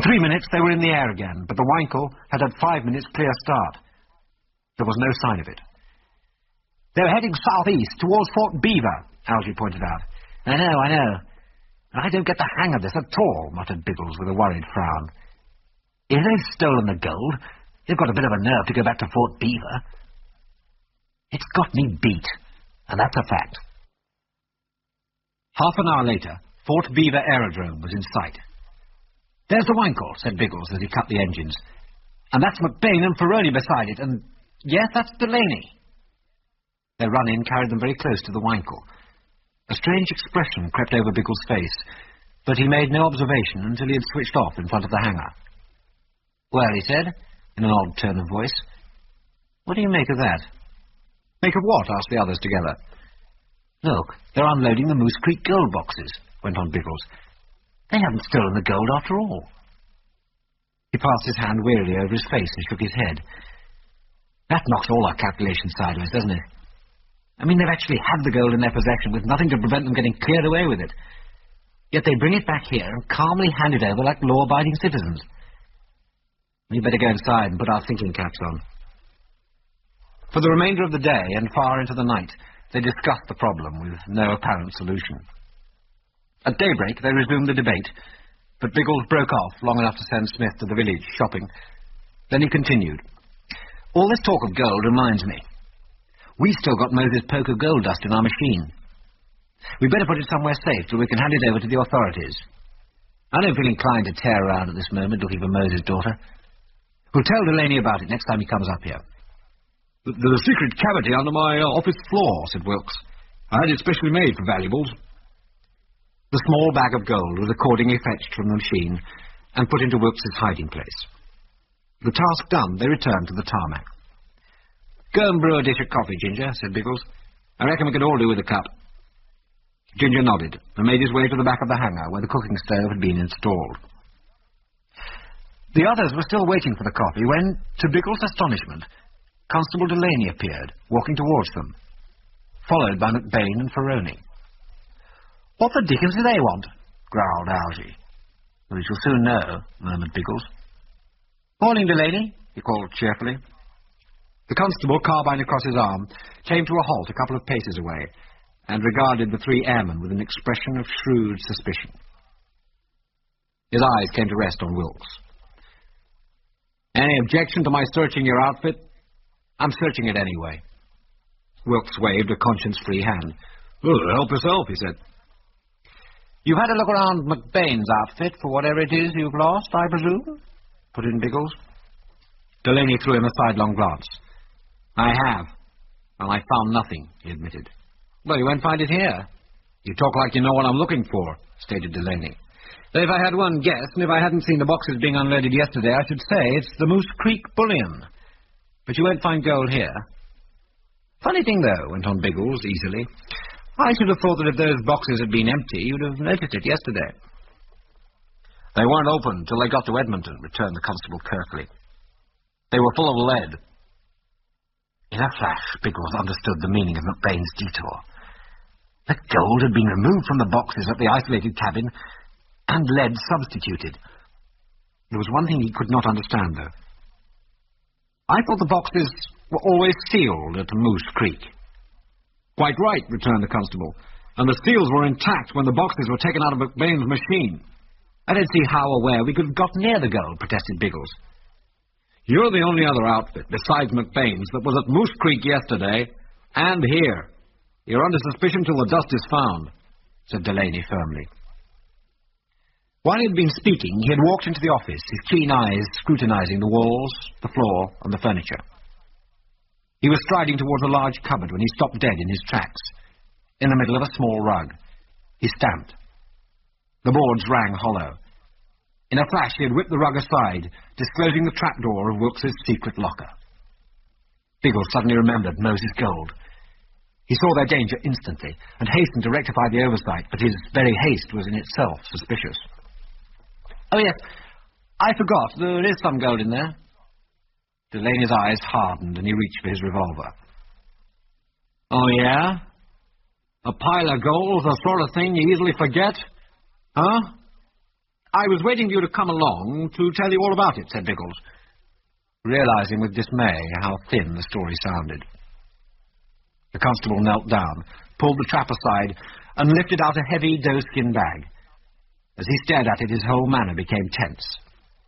3 minutes they were in the air again, but the Winkle had 5 minutes clear start. There was no sign of it. "They're heading southeast, towards Fort Beaver," Algy pointed out. I know. I don't get the hang of this at all," muttered Biggles with a worried frown. "If they've stolen the gold, they've got a bit of a nerve to go back to Fort Beaver. It's got me beat, and that's a fact." Half an hour later, Fort Beaver aerodrome was in sight. "There's the Winkle," said Biggles as he cut the engines. "And that's McBain and Ferroni beside it, and yes, that's Delaney." Their run-in carried them very close to the Winkle. A strange expression crept over Biggles' face, but he made no observation until he had switched off in front of the hangar. "Well," he said, in an odd tone of voice, "what do you make of that?" "Make of what?" asked the others together. "Look, they're unloading the Moose Creek gold boxes," went on Biggles. "They haven't stolen the gold after all." He passed his hand wearily over his face and shook his head. "That knocks all our calculations sideways, doesn't it? I mean, they've actually had the gold in their possession with nothing to prevent them getting cleared away with it. Yet they bring it back here and calmly hand it over like law-abiding citizens. We'd better go inside and put our thinking caps on." For the remainder of the day and far into the night, they discussed the problem with no apparent solution. At daybreak, they resumed the debate, but Biggles broke off long enough to send Smyth to the village shopping. Then he continued. "All this talk of gold reminds me. We've still got Mose's poker gold dust in our machine. We'd better put it somewhere safe till we can hand it over to the authorities. I don't feel inclined to tear around at this moment looking for Mose's daughter. We'll tell Delaney about it next time he comes up here." "There's a secret cavity under my office floor," said Wilks. "I had it specially made for valuables." The small bag of gold was accordingly fetched from the machine and put into Wilks's hiding place. The task done, they returned to the tarmac. "Go and brew a dish of coffee, Ginger," said Biggles. "I reckon we could all do with a cup." Ginger nodded and made his way to the back of the hangar where the cooking stove had been installed. The others were still waiting for the coffee when, to Biggles' astonishment, Constable Delaney appeared, walking towards them, followed by McBain and Ferroni. "What the dickens do they want?" growled Algy. "We shall soon know," murmured Biggles. "Morning, Delaney," he called cheerfully. The constable, carbine across his arm, came to a halt a couple of paces away and regarded the three airmen with an expression of shrewd suspicion. His eyes came to rest on Wilks. "Any objection to my searching your outfit?" "I'm searching it anyway." Wilks waved a conscience-free hand. "Well, help yourself," he said. "You've had a look around McBain's outfit for whatever it is you've lost, I presume?" put in Biggles. Delaney threw him a sidelong glance. "I have. Well, I found nothing," he admitted. "Well, you won't find it here." "You talk like you know what I'm looking for," stated Delaney. "If I had one guess, and if I hadn't seen the boxes being unloaded yesterday, I should say it's the Moose Creek bullion. But you won't find gold here." "Funny thing, though," went on Biggles easily. "I should have thought that if those boxes had been empty, you'd have noticed it yesterday." "They weren't open till they got to Edmonton," returned the constable curtly. "They were full of lead." In a flash, Biggles understood the meaning of McBain's detour. The gold had been removed from the boxes at the isolated cabin, and lead substituted. There was one thing he could not understand, though. "I thought the boxes were always sealed at Moose Creek." "Quite right," returned the constable. "And the seals were intact when the boxes were taken out of McBain's machine." "I don't see how or where we could have got near the gold," protested Biggles. "You're the only other outfit, besides McBain's, that was at Moose Creek yesterday, and here. You're under suspicion till the dust is found," said Delaney firmly. While he had been speaking, he had walked into the office, his keen eyes scrutinizing the walls, the floor, and the furniture. He was striding towards a large cupboard when he stopped dead in his tracks, in the middle of a small rug. He stamped. The boards rang hollow. In a flash, he had whipped the rug aside, disclosing the trapdoor of Wilkes's secret locker. Biggles suddenly remembered Mose's gold. He saw their danger instantly, and hastened to rectify the oversight, but his very haste was in itself suspicious. "Oh, yes, I forgot. There is some gold in there." Delaney's eyes hardened, and he reached for his revolver. "Oh, yeah? A pile of gold's the sort of thing you easily forget? Huh?" I was waiting for you to come along to tell you all about it, said Biggles, realizing with dismay how thin the story sounded. The constable knelt down, pulled the trap aside, and lifted out a heavy doeskin bag. As he stared at it, his whole manner became tense.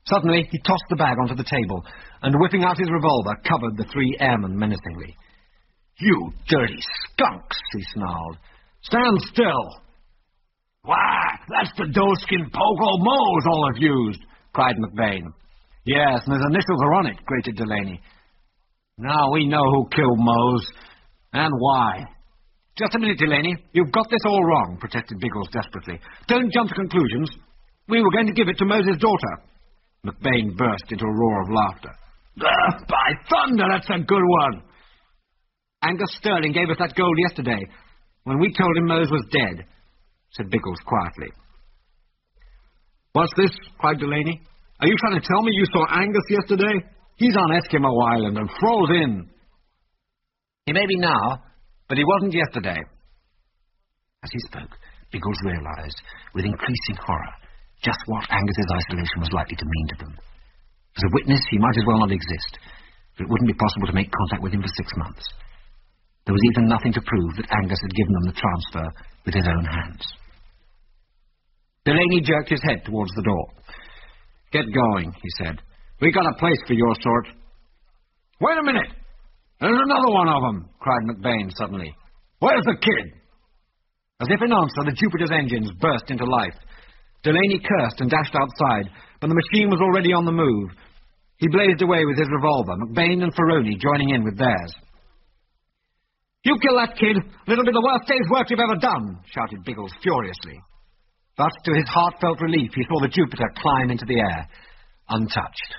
Suddenly, he tossed the bag onto the table, and whipping out his revolver, covered the three airmen menacingly. "You dirty skunks," he snarled. "Stand still." "Why, that's the doeskin poke old Mose all have used," cried McBain. "Yes, and his initials are on it," grated Delaney. "Now we know who killed Mose, and why." "Just a minute, Delaney. You've got this all wrong," protested Biggles desperately. "Don't jump to conclusions. We were going to give it to Mose's daughter." McBain burst into a roar of laughter. "By thunder, that's a good one." "Angus Stirling gave us that gold yesterday, when we told him Mose was dead," said Biggles quietly. "What's this?" cried Delaney. "Are you trying to tell me you saw Angus yesterday? He's on Eskimo Island and froze in." "He may be now, but he wasn't yesterday." As he spoke, Biggles realized, with increasing horror, just what Angus's isolation was likely to mean to them. As a witness, he might as well not exist, for it wouldn't be possible to make contact with him for 6 months. There was even nothing to prove that Angus had given them the transfer with his own hands. Delaney jerked his head towards the door. "Get going," he said. "We got a place for your sort." "Wait a minute! There's another one of them!" cried McBain suddenly. "Where's the kid?" As if in answer, the Jupiter's engines burst into life. Delaney cursed and dashed outside, but the machine was already on the move. He blazed away with his revolver, McBain and Ferroni joining in with theirs. "You kill that kid, and it'll be the worst day's work you've ever done," shouted Biggles furiously. But to his heartfelt relief, he saw the Jupiter climb into the air, untouched.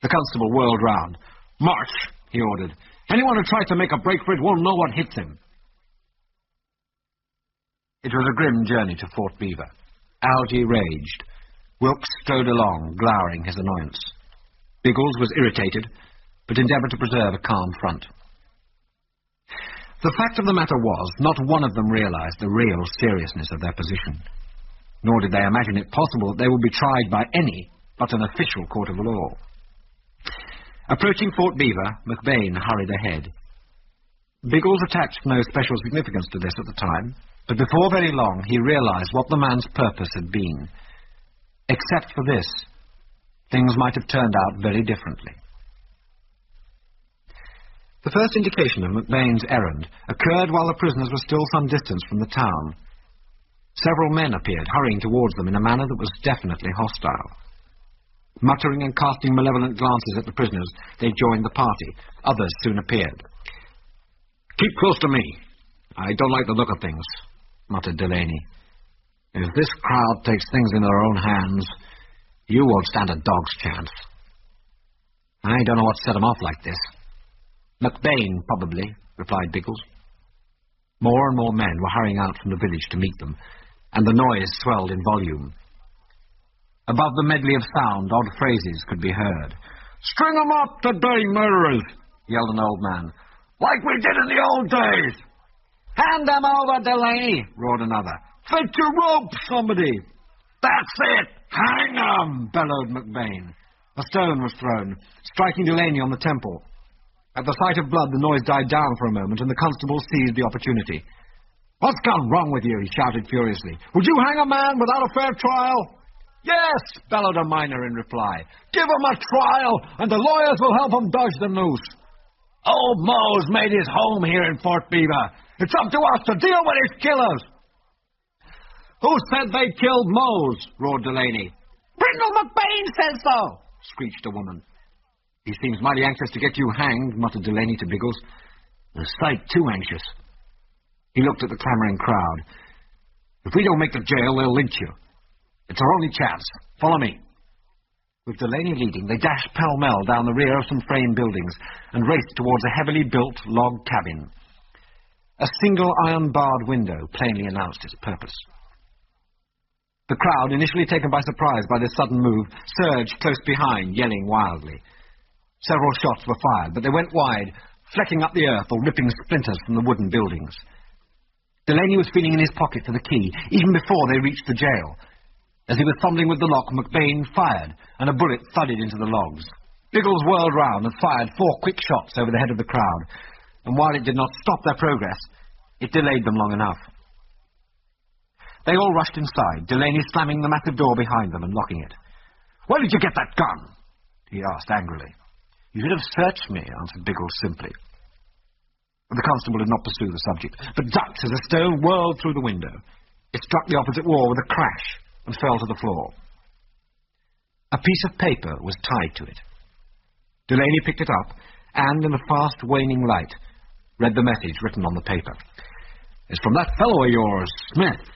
The constable whirled round. "March," he ordered. "Anyone who tries to make a break for it won't know what hits him." It was a grim journey to Fort Beaver. Algy raged. Wilks strode along, glowering his annoyance. Biggles was irritated, but endeavoured to preserve a calm front. The fact of the matter was, not one of them realized the real seriousness of their position, nor did they imagine it possible that they would be tried by any but an official court of law. Approaching Fort Beaver, McBain hurried ahead. Biggles attached no special significance to this at the time, but before very long he realized what the man's purpose had been. Except for this, things might have turned out very differently. The first indication of McBain's errand occurred while the prisoners were still some distance from the town. Several men appeared, hurrying towards them in a manner that was definitely hostile. Muttering and casting malevolent glances at the prisoners, they joined the party. Others soon appeared. "Keep close to me. I don't like the look of things," muttered Delaney. "If this crowd takes things in their own hands, you won't stand a dog's chance." "I don't know what set them off like this." "McBain, probably," replied Biggles. More and more men were hurrying out from the village to meet them, and the noise swelled in volume. Above the medley of sound, odd phrases could be heard. "String 'em up, the dirty murderers!" yelled an old man. "Like we did in the old days!" "Hand them over, Delaney!" roared another. "Fit your rope, somebody!" "That's it! Hang 'em!" bellowed McBain. A stone was thrown, striking Delaney on the temple. At the sight of blood, the noise died down for a moment, and the constable seized the opportunity. "What's gone wrong with you?" he shouted furiously. "Would you hang a man without a fair trial?" "Yes," bellowed a miner in reply. "Give him a trial, and the lawyers will help him dodge the noose. Old Mose made his home here in Fort Beaver. It's up to us to deal with his killers." "Who said they killed Mose?" roared Delaney. "Brindle McBain says so," screeched a woman. "He seems mighty anxious to get you hanged," muttered Delaney to Biggles. "A sight too anxious." He looked at the clamouring crowd. "If we don't make the jail, they'll lynch you. It's our only chance. Follow me." With Delaney leading, they dashed pell-mell down the rear of some frame buildings and raced towards a heavily built log cabin. A single iron-barred window plainly announced its purpose. The crowd, initially taken by surprise by this sudden move, surged close behind, yelling wildly. Several shots were fired, but they went wide, flecking up the earth or ripping splinters from the wooden buildings. Delaney was feeling in his pocket for the key, even before they reached the jail. As he was fumbling with the lock, McBain fired, and a bullet thudded into the logs. Biggles whirled round and fired 4 quick shots over the head of the crowd, and while it did not stop their progress, it delayed them long enough. They all rushed inside, Delaney slamming the massive door behind them and locking it. "Where did you get that gun?" he asked angrily. "You should have searched me," answered Biggles simply. The constable did not pursue the subject, but ducked as a stone whirled through the window. It struck the opposite wall with a crash and fell to the floor. A piece of paper was tied to it. Delaney picked it up and, in the fast waning light, read the message written on the paper. "It's from that fellow of yours, Smyth,"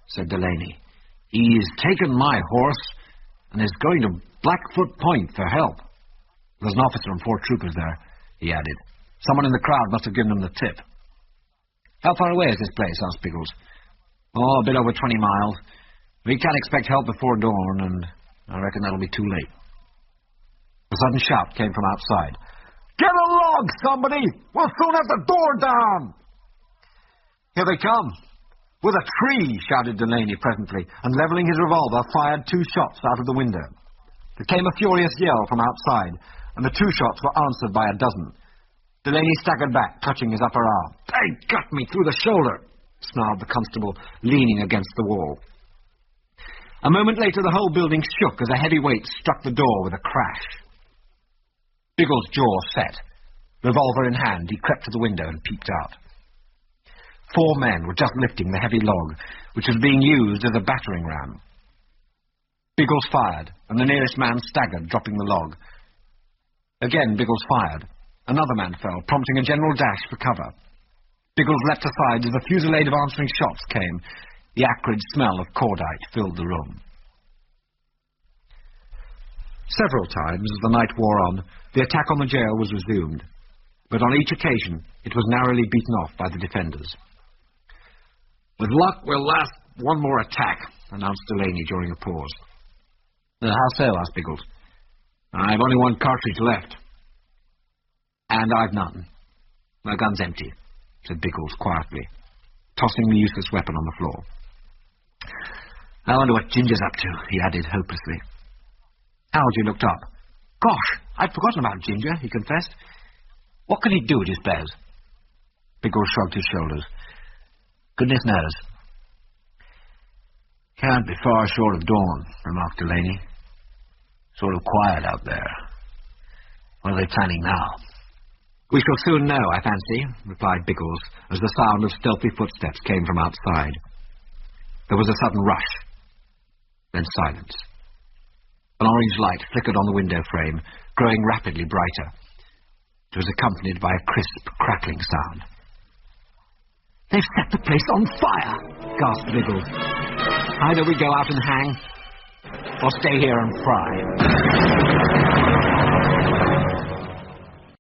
said Delaney. "He's taken my horse and is going to Blackfoot Point for help. There's an officer and 4 troopers there," he added. "Someone in the crowd must have given him the tip." "How far away is this place?" asked Biggles. "Oh, a bit over 20 miles. We can't expect help before dawn, and I reckon that'll be too late." A sudden shout came from outside. "Get a log, somebody! We'll soon have the door down!" "Here they come! With a tree!" shouted Delaney presently, and levelling his revolver, fired 2 shots out of the window. There came a furious yell from outside, and the 2 shots were answered by a dozen. Delaney staggered back, clutching his upper arm. "They got me through the shoulder," snarled the constable, leaning against the wall. A moment later, the whole building shook as a heavy weight struck the door with a crash. Biggles' jaw set. Revolver in hand, he crept to the window and peeped out. 4 men were just lifting the heavy log, which was being used as a battering ram. Biggles fired, and the nearest man staggered, dropping the log. Again, Biggles fired. Another man fell, prompting a general dash for cover. Biggles leapt aside as a fusillade of answering shots came. The acrid smell of cordite filled the room. Several times, as the night wore on, the attack on the jail was resumed, but on each occasion it was narrowly beaten off by the defenders. "With luck, we'll last one more attack," announced Delaney during a pause. "How so?" asked Biggles. "I've only 1 cartridge left." "And I've none. My gun's empty," said Biggles quietly, tossing the useless weapon on the floor. "I wonder what Ginger's up to," he added hopelessly. Algy looked up. "Gosh, I'd forgotten about Ginger," he confessed. "What could he do, do you suppose?" Biggles shrugged his shoulders. "Goodness knows." "Can't be far short of dawn," remarked Delaney. "Sort of quiet out there. What are they planning now?" "We shall soon know, I fancy," replied Biggles, as the sound of stealthy footsteps came from outside. There was a sudden rush, then silence. An orange light flickered on the window frame, growing rapidly brighter. It was accompanied by a crisp, crackling sound. "They've set the place on fire!" gasped Biggles. "Either we go out and hang, or stay here and fry."